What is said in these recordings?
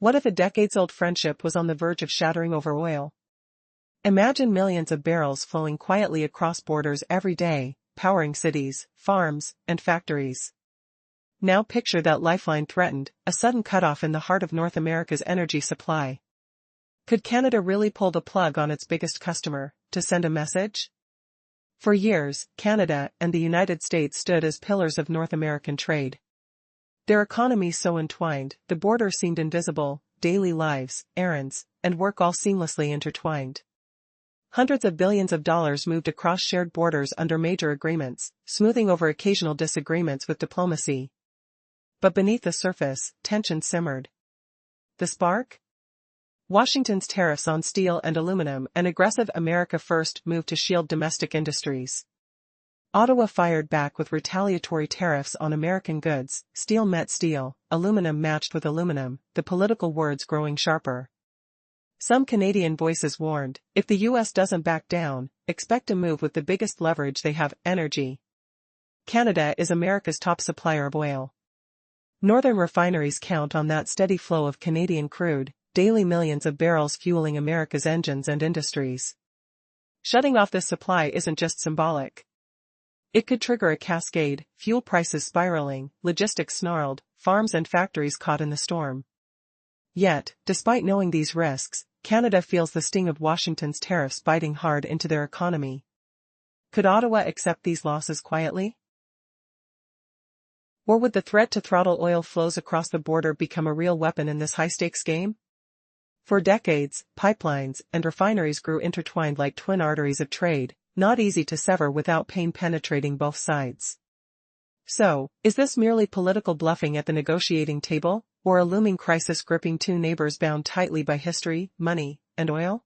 What if a decades-old friendship was on the verge of shattering over oil? Imagine millions of barrels flowing quietly across borders every day, powering cities, farms, and factories. Now picture that lifeline threatened, a sudden cutoff in the heart of North America's energy supply. Could Canada really pull the plug on its biggest customer, to send a message? For years, Canada and the United States stood as pillars of North American trade. Their economies so entwined, the border seemed invisible, daily lives, errands, and work all seamlessly intertwined. Hundreds of billions of dollars moved across shared borders under major agreements, smoothing over occasional disagreements with diplomacy. But beneath the surface, tension simmered. The spark? Washington's tariffs on steel and aluminum, an aggressive America First move to shield domestic industries. Ottawa fired back with retaliatory tariffs on American goods, steel met steel, aluminum matched with aluminum, the political words growing sharper. Some Canadian voices warned, if the U.S. doesn't back down, expect a move with the biggest leverage they have, energy. Canada is America's top supplier of oil. Northern refineries count on that steady flow of Canadian crude, daily millions of barrels fueling America's engines and industries. Shutting off this supply isn't just symbolic. It could trigger a cascade, fuel prices spiraling, logistics snarled, farms and factories caught in the storm. Yet, despite knowing these risks, Canada feels the sting of Washington's tariffs biting hard into their economy. Could Ottawa accept these losses quietly? Or would the threat to throttle oil flows across the border become a real weapon in this high-stakes game? For decades, pipelines and refineries grew intertwined like twin arteries of trade, not easy to sever without pain penetrating both sides. So, is this merely political bluffing at the negotiating table, or a looming crisis gripping two neighbors bound tightly by history, money, and oil?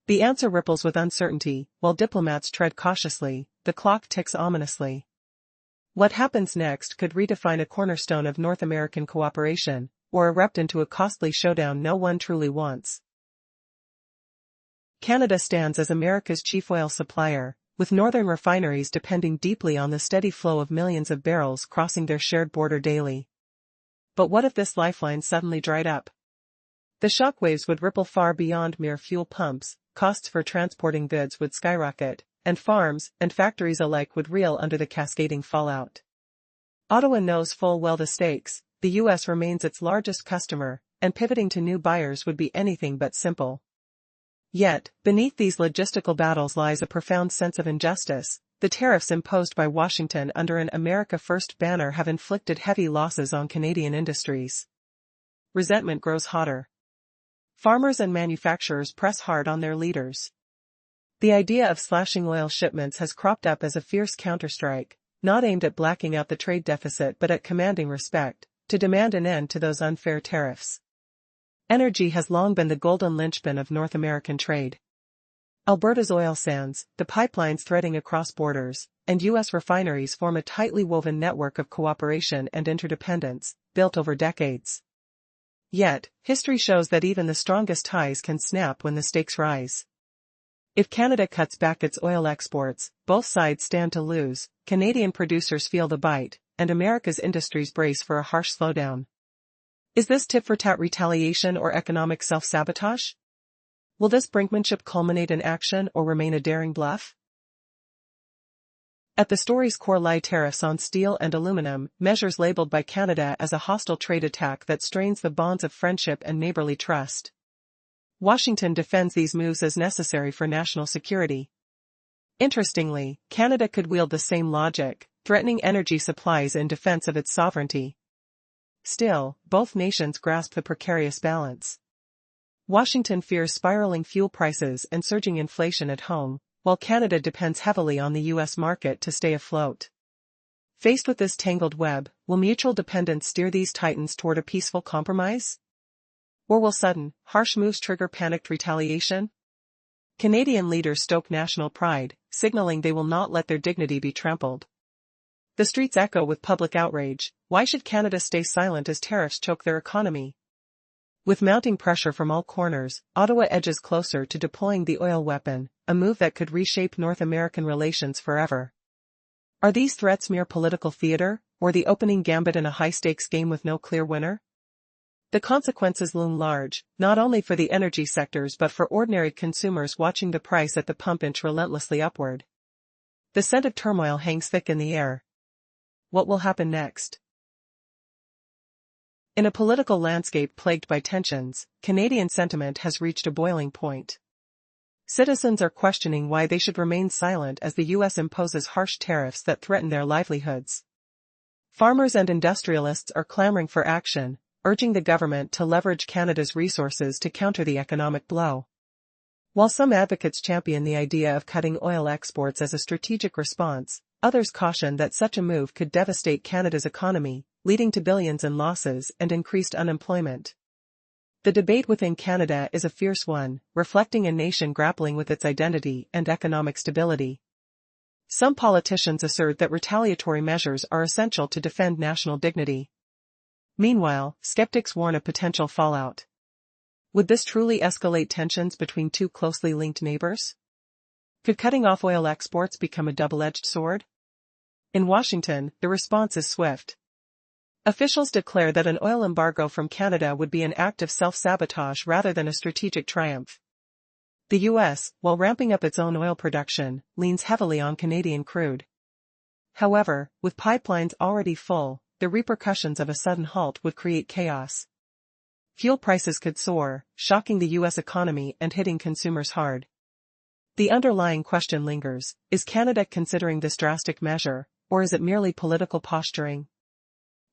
The answer ripples with uncertainty, while diplomats tread cautiously, the clock ticks ominously. What happens next could redefine a cornerstone of North American cooperation, or erupt into a costly showdown no one truly wants. Canada stands as America's chief oil supplier, with northern refineries depending deeply on the steady flow of millions of barrels crossing their shared border daily. But what if this lifeline suddenly dried up? The shockwaves would ripple far beyond mere fuel pumps, costs for transporting goods would skyrocket, and farms and factories alike would reel under the cascading fallout. Ottawa knows full well the stakes. The U.S. remains its largest customer, and pivoting to new buyers would be anything but simple. Yet, beneath these logistical battles lies a profound sense of injustice. The tariffs imposed by Washington under an America First banner have inflicted heavy losses on Canadian industries. Resentment grows hotter. Farmers and manufacturers press hard on their leaders. The idea of slashing oil shipments has cropped up as a fierce counterstrike, not aimed at blacking out the trade deficit but at commanding respect, to demand an end to those unfair tariffs. Energy has long been the golden linchpin of North American trade. Alberta's oil sands, the pipelines threading across borders, and U.S. refineries form a tightly woven network of cooperation and interdependence, built over decades. Yet, history shows that even the strongest ties can snap when the stakes rise. If Canada cuts back its oil exports, both sides stand to lose. Canadian producers feel the bite, and America's industries brace for a harsh slowdown. Is this tit-for-tat retaliation or economic self-sabotage? Will this brinkmanship culminate in action or remain a daring bluff? At the story's core lie tariffs on steel and aluminum, measures labeled by Canada as a hostile trade attack that strains the bonds of friendship and neighborly trust. Washington defends these moves as necessary for national security. Interestingly, Canada could wield the same logic, threatening energy supplies in defense of its sovereignty. Still, both nations grasp the precarious balance. Washington fears spiraling fuel prices and surging inflation at home, while Canada depends heavily on the U.S. market to stay afloat. Faced with this tangled web, will mutual dependence steer these titans toward a peaceful compromise? Or will sudden, harsh moves trigger panicked retaliation? Canadian leaders stoke national pride, signaling they will not let their dignity be trampled. The streets echo with public outrage. Why should Canada stay silent as tariffs choke their economy? With mounting pressure from all corners, Ottawa edges closer to deploying the oil weapon, a move that could reshape North American relations forever. Are these threats mere political theater, or the opening gambit in a high-stakes game with no clear winner? The consequences loom large, not only for the energy sectors but for ordinary consumers watching the price at the pump inch relentlessly upward. The scent of turmoil hangs thick in the air. What will happen next? In a political landscape plagued by tensions, Canadian sentiment has reached a boiling point. Citizens are questioning why they should remain silent as the U.S. imposes harsh tariffs that threaten their livelihoods. Farmers and industrialists are clamoring for action, urging the government to leverage Canada's resources to counter the economic blow. While some advocates champion the idea of cutting oil exports as a strategic response, others caution that such a move could devastate Canada's economy, leading to billions in losses and increased unemployment. The debate within Canada is a fierce one, reflecting a nation grappling with its identity and economic stability. Some politicians assert that retaliatory measures are essential to defend national dignity. Meanwhile, skeptics warn of potential fallout. Would this truly escalate tensions between two closely linked neighbors? Could cutting off oil exports become a double-edged sword? In Washington, the response is swift. Officials declare that an oil embargo from Canada would be an act of self-sabotage rather than a strategic triumph. The U.S., while ramping up its own oil production, leans heavily on Canadian crude. However, with pipelines already full, the repercussions of a sudden halt would create chaos. Fuel prices could soar, shocking the U.S. economy and hitting consumers hard. The underlying question lingers: is Canada considering this drastic measure, or is it merely political posturing?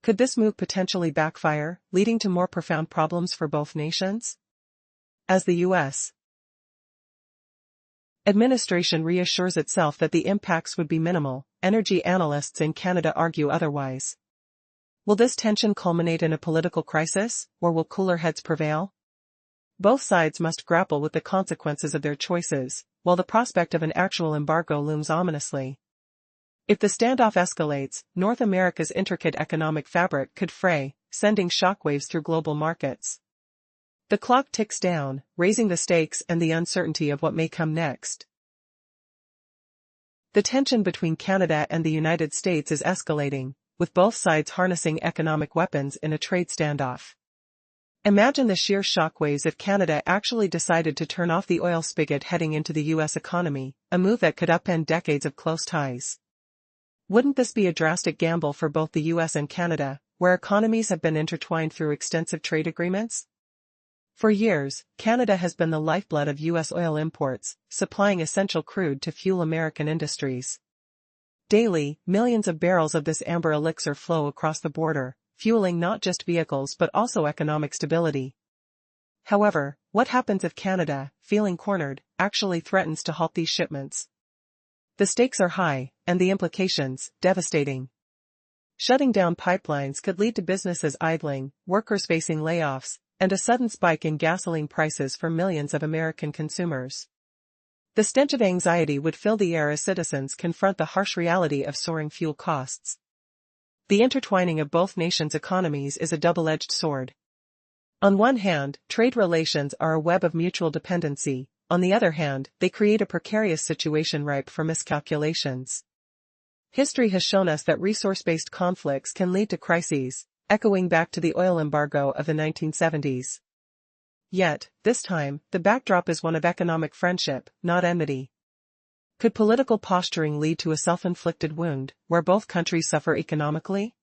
Could this move potentially backfire, leading to more profound problems for both nations? As the U.S. administration reassures itself that the impacts would be minimal, energy analysts in Canada argue otherwise. Will this tension culminate in a political crisis, or will cooler heads prevail? Both sides must grapple with the consequences of their choices, while the prospect of an actual embargo looms ominously. If the standoff escalates, North America's intricate economic fabric could fray, sending shockwaves through global markets. The clock ticks down, raising the stakes and the uncertainty of what may come next. The tension between Canada and the United States is escalating, with both sides harnessing economic weapons in a trade standoff. Imagine the sheer shockwaves if Canada actually decided to turn off the oil spigot heading into the U.S. economy, a move that could upend decades of close ties. Wouldn't this be a drastic gamble for both the U.S. and Canada, where economies have been intertwined through extensive trade agreements? For years, Canada has been the lifeblood of U.S. oil imports, supplying essential crude to fuel American industries. Daily, millions of barrels of this amber elixir flow across the border, fueling not just vehicles but also economic stability. However, what happens if Canada, feeling cornered, actually threatens to halt these shipments? The stakes are high, and the implications, devastating. Shutting down pipelines could lead to businesses idling, workers facing layoffs, and a sudden spike in gasoline prices for millions of American consumers. The stench of anxiety would fill the air as citizens confront the harsh reality of soaring fuel costs. The intertwining of both nations' economies is a double-edged sword. On one hand, trade relations are a web of mutual dependency. On the other hand, they create a precarious situation ripe for miscalculations. History has shown us that resource-based conflicts can lead to crises, echoing back to the oil embargo of the 1970s. Yet, this time, the backdrop is one of economic friendship, not enmity. Could political posturing lead to a self-inflicted wound, where both countries suffer economically?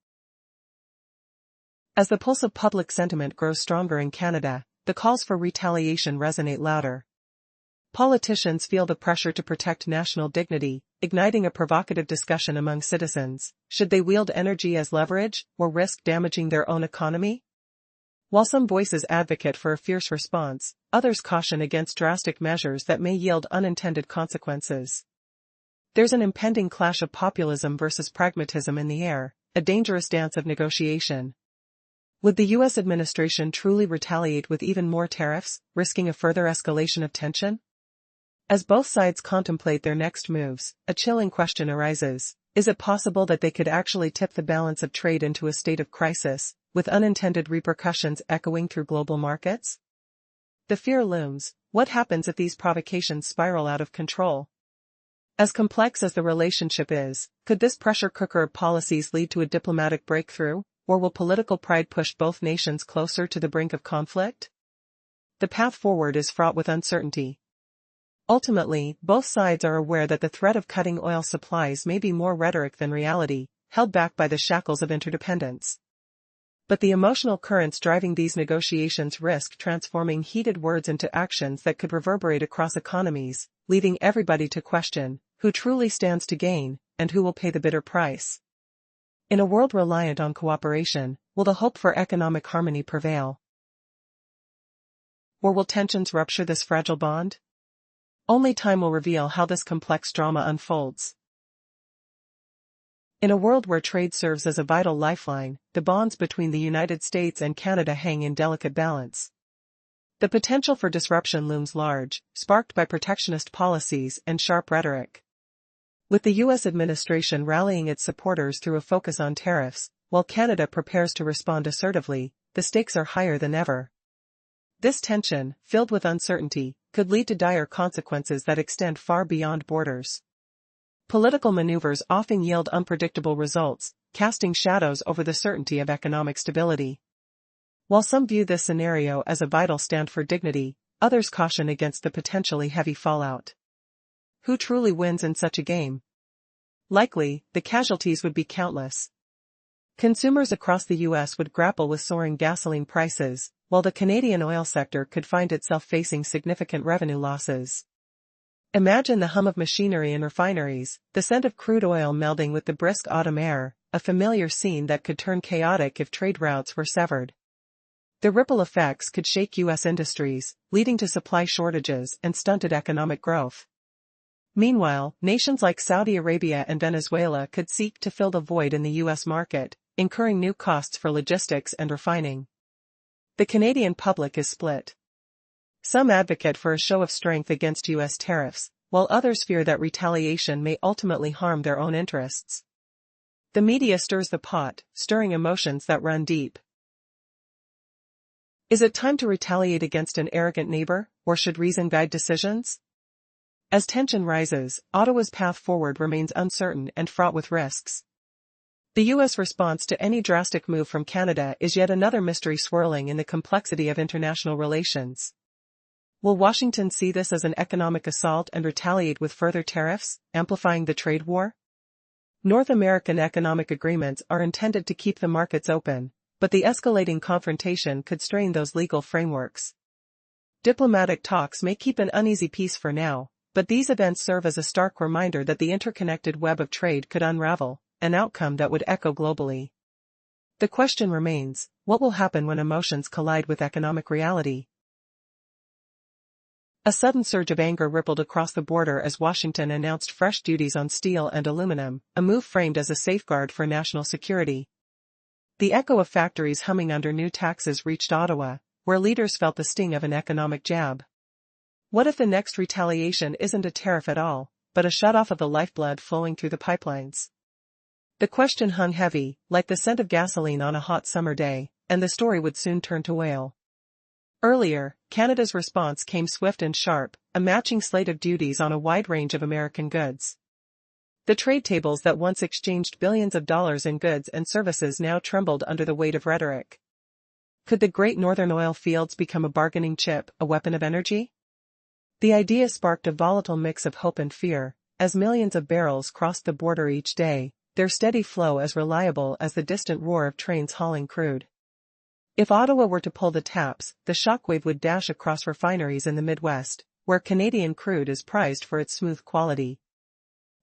As the pulse of public sentiment grows stronger in Canada, the calls for retaliation resonate louder. Politicians feel the pressure to protect national dignity, igniting a provocative discussion among citizens. Should they wield energy as leverage, or risk damaging their own economy? While some voices advocate for a fierce response, others caution against drastic measures that may yield unintended consequences. There's an impending clash of populism versus pragmatism in the air, a dangerous dance of negotiation. Would the U.S. administration truly retaliate with even more tariffs, risking a further escalation of tension? As both sides contemplate their next moves, a chilling question arises: is it possible that they could actually tip the balance of trade into a state of crisis, with unintended repercussions echoing through global markets? The fear looms: what happens if these provocations spiral out of control? As complex as the relationship is, could this pressure cooker of policies lead to a diplomatic breakthrough, or will political pride push both nations closer to the brink of conflict? The path forward is fraught with uncertainty. Ultimately, both sides are aware that the threat of cutting oil supplies may be more rhetoric than reality, held back by the shackles of interdependence. But the emotional currents driving these negotiations risk transforming heated words into actions that could reverberate across economies, leading everybody to question who truly stands to gain and who will pay the bitter price. In a world reliant on cooperation, will the hope for economic harmony prevail? Or will tensions rupture this fragile bond? Only time will reveal how this complex drama unfolds. In a world where trade serves as a vital lifeline, the bonds between the United States and Canada hang in delicate balance. The potential for disruption looms large, sparked by protectionist policies and sharp rhetoric. With the U.S. administration rallying its supporters through a focus on tariffs, while Canada prepares to respond assertively, the stakes are higher than ever. This tension, filled with uncertainty, could lead to dire consequences that extend far beyond borders. Political maneuvers often yield unpredictable results, casting shadows over the certainty of economic stability. While some view this scenario as a vital stand for dignity, others caution against the potentially heavy fallout. Who truly wins in such a game? Likely, the casualties would be countless. Consumers across the U.S. would grapple with soaring gasoline prices, while the Canadian oil sector could find itself facing significant revenue losses. Imagine the hum of machinery in refineries, the scent of crude oil melding with the brisk autumn air, a familiar scene that could turn chaotic if trade routes were severed. The ripple effects could shake U.S. industries, leading to supply shortages and stunted economic growth. Meanwhile, nations like Saudi Arabia and Venezuela could seek to fill the void in the U.S. market, incurring new costs for logistics and refining. The Canadian public is split. Some advocate for a show of strength against U.S. tariffs, while others fear that retaliation may ultimately harm their own interests. The media stirs the pot, stirring emotions that run deep. Is it time to retaliate against an arrogant neighbor, or should reason guide decisions? As tension rises, Ottawa's path forward remains uncertain and fraught with risks. The U.S. response to any drastic move from Canada is yet another mystery swirling in the complexity of international relations. Will Washington see this as an economic assault and retaliate with further tariffs, amplifying the trade war? North American economic agreements are intended to keep the markets open, but the escalating confrontation could strain those legal frameworks. Diplomatic talks may keep an uneasy peace for now, but these events serve as a stark reminder that the interconnected web of trade could unravel, an outcome that would echo globally. The question remains, what will happen when emotions collide with economic reality? A sudden surge of anger rippled across the border as Washington announced fresh duties on steel and aluminum, a move framed as a safeguard for national security. The echo of factories humming under new taxes reached Ottawa, where leaders felt the sting of an economic jab. What if the next retaliation isn't a tariff at all, but a shutoff of the lifeblood flowing through the pipelines? The question hung heavy, like the scent of gasoline on a hot summer day, and the story would soon turn to oil. Earlier, Canada's response came swift and sharp, a matching slate of duties on a wide range of American goods. The trade tables that once exchanged billions of dollars in goods and services now trembled under the weight of rhetoric. Could the great northern oil fields become a bargaining chip, a weapon of energy? The idea sparked a volatile mix of hope and fear, as millions of barrels crossed the border each day, their steady flow as reliable as the distant roar of trains hauling crude. If Ottawa were to pull the taps, the shockwave would dash across refineries in the Midwest, where Canadian crude is prized for its smooth quality.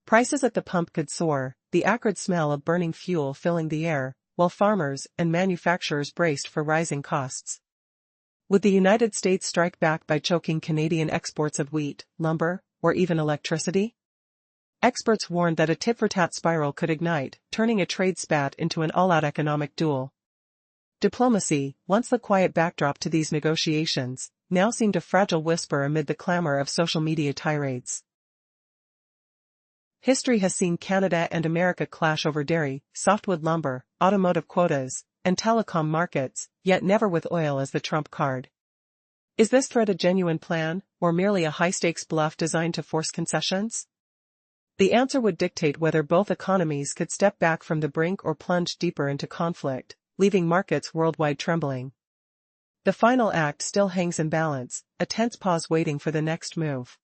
Prices at the pump could soar, the acrid smell of burning fuel filling the air, while farmers and manufacturers braced for rising costs. Would the United States strike back by choking Canadian exports of wheat, lumber, or even electricity? Experts warned that a tit-for-tat spiral could ignite, turning a trade spat into an all-out economic duel. Diplomacy, once the quiet backdrop to these negotiations, now seemed a fragile whisper amid the clamor of social media tirades. History has seen Canada and America clash over dairy, softwood lumber, automotive quotas, and telecom markets, yet never with oil as the trump card. Is this threat a genuine plan, or merely a high-stakes bluff designed to force concessions? The answer would dictate whether both economies could step back from the brink or plunge deeper into conflict, leaving markets worldwide trembling. The final act still hangs in balance, a tense pause waiting for the next move.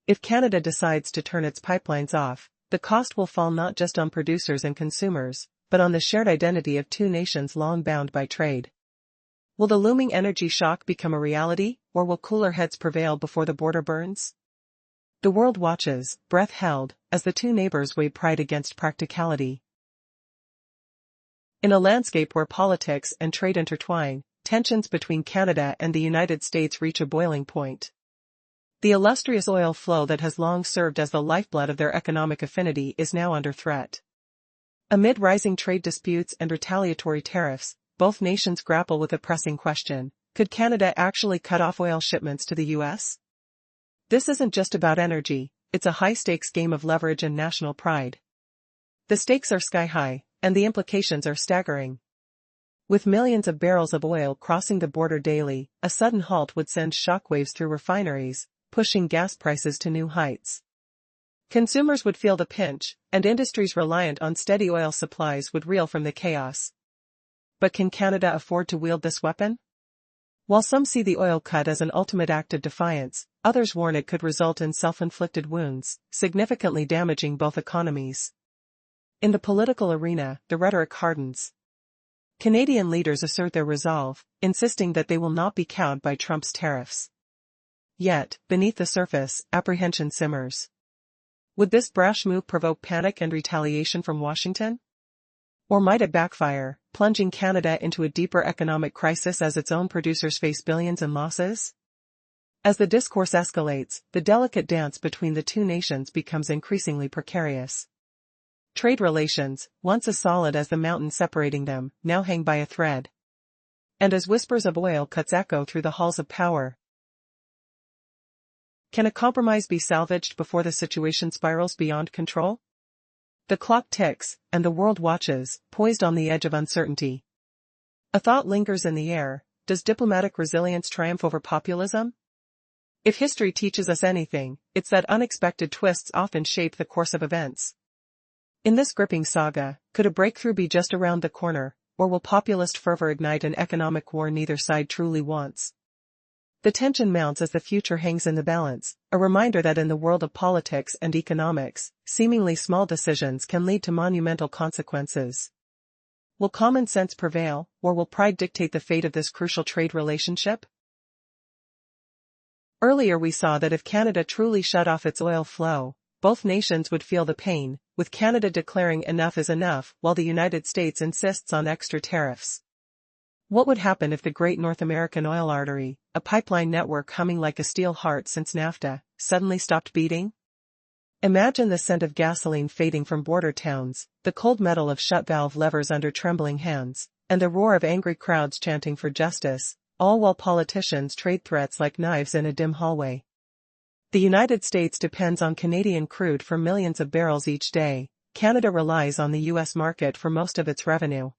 If Canada decides to turn its pipelines off, the cost will fall not just on producers and consumers, but on the shared identity of two nations long bound by trade. Will the looming energy shock become a reality, or will cooler heads prevail before the border burns? The world watches, breath held, as the two neighbors weigh pride against practicality. In a landscape where politics and trade intertwine, tensions between Canada and the United States reach a boiling point. The illustrious oil flow that has long served as the lifeblood of their economic affinity is now under threat. Amid rising trade disputes and retaliatory tariffs, both nations grapple with a pressing question: could Canada actually cut off oil shipments to the U.S.? This isn't just about energy, it's a high-stakes game of leverage and national pride. The stakes are sky-high, and the implications are staggering. With millions of barrels of oil crossing the border daily, a sudden halt would send shockwaves through refineries, pushing gas prices to new heights. Consumers would feel the pinch, and industries reliant on steady oil supplies would reel from the chaos. But can Canada afford to wield this weapon? While some see the oil cut as an ultimate act of defiance, others warn it could result in self-inflicted wounds, significantly damaging both economies. In the political arena, the rhetoric hardens. Canadian leaders assert their resolve, insisting that they will not be cowed by Trump's tariffs. Yet, beneath the surface, apprehension simmers. Would this brash move provoke panic and retaliation from Washington? Or might it backfire, plunging Canada into a deeper economic crisis as its own producers face billions in losses? As the discourse escalates, the delicate dance between the two nations becomes increasingly precarious. Trade relations, once as solid as the mountain separating them, now hang by a thread. And as whispers of oil cuts echo through the halls of power, can a compromise be salvaged before the situation spirals beyond control? The clock ticks, and the world watches, poised on the edge of uncertainty. A thought lingers in the air: does diplomatic resilience triumph over populism? If history teaches us anything, it's that unexpected twists often shape the course of events. In this gripping saga, could a breakthrough be just around the corner, or will populist fervor ignite an economic war neither side truly wants? The tension mounts as the future hangs in the balance, a reminder that in the world of politics and economics, seemingly small decisions can lead to monumental consequences. Will common sense prevail, or will pride dictate the fate of this crucial trade relationship? Earlier we saw that if Canada truly shut off its oil flow, both nations would feel the pain, with Canada declaring enough is enough while the United States insists on extra tariffs. What would happen if the great North American oil artery, a pipeline network humming like a steel heart since NAFTA, suddenly stopped beating? Imagine the scent of gasoline fading from border towns, the cold metal of shut-valve levers under trembling hands, and the roar of angry crowds chanting for justice, all while politicians trade threats like knives in a dim hallway. The United States depends on Canadian crude for millions of barrels each day. Canada relies on the U.S. market for most of its revenue.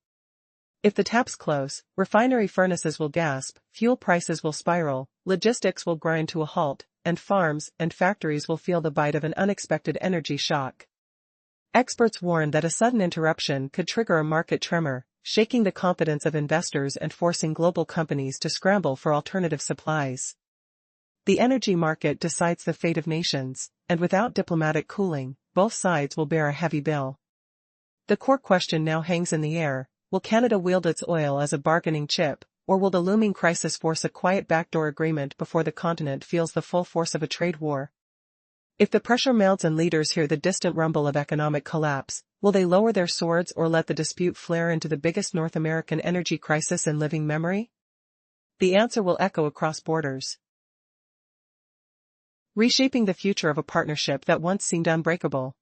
If the taps close, refinery furnaces will gasp, fuel prices will spiral, logistics will grind to a halt, and farms and factories will feel the bite of an unexpected energy shock. Experts warn that a sudden interruption could trigger a market tremor, shaking the confidence of investors and forcing global companies to scramble for alternative supplies. The energy market decides the fate of nations, and without diplomatic cooling, both sides will bear a heavy bill. The core question now hangs in the air: will Canada wield its oil as a bargaining chip, or will the looming crisis force a quiet backdoor agreement before the continent feels the full force of a trade war? If the pressure mounts and leaders hear the distant rumble of economic collapse, will they lower their swords or let the dispute flare into the biggest North American energy crisis in living memory? The answer will echo across borders, reshaping the future of a partnership that once seemed unbreakable.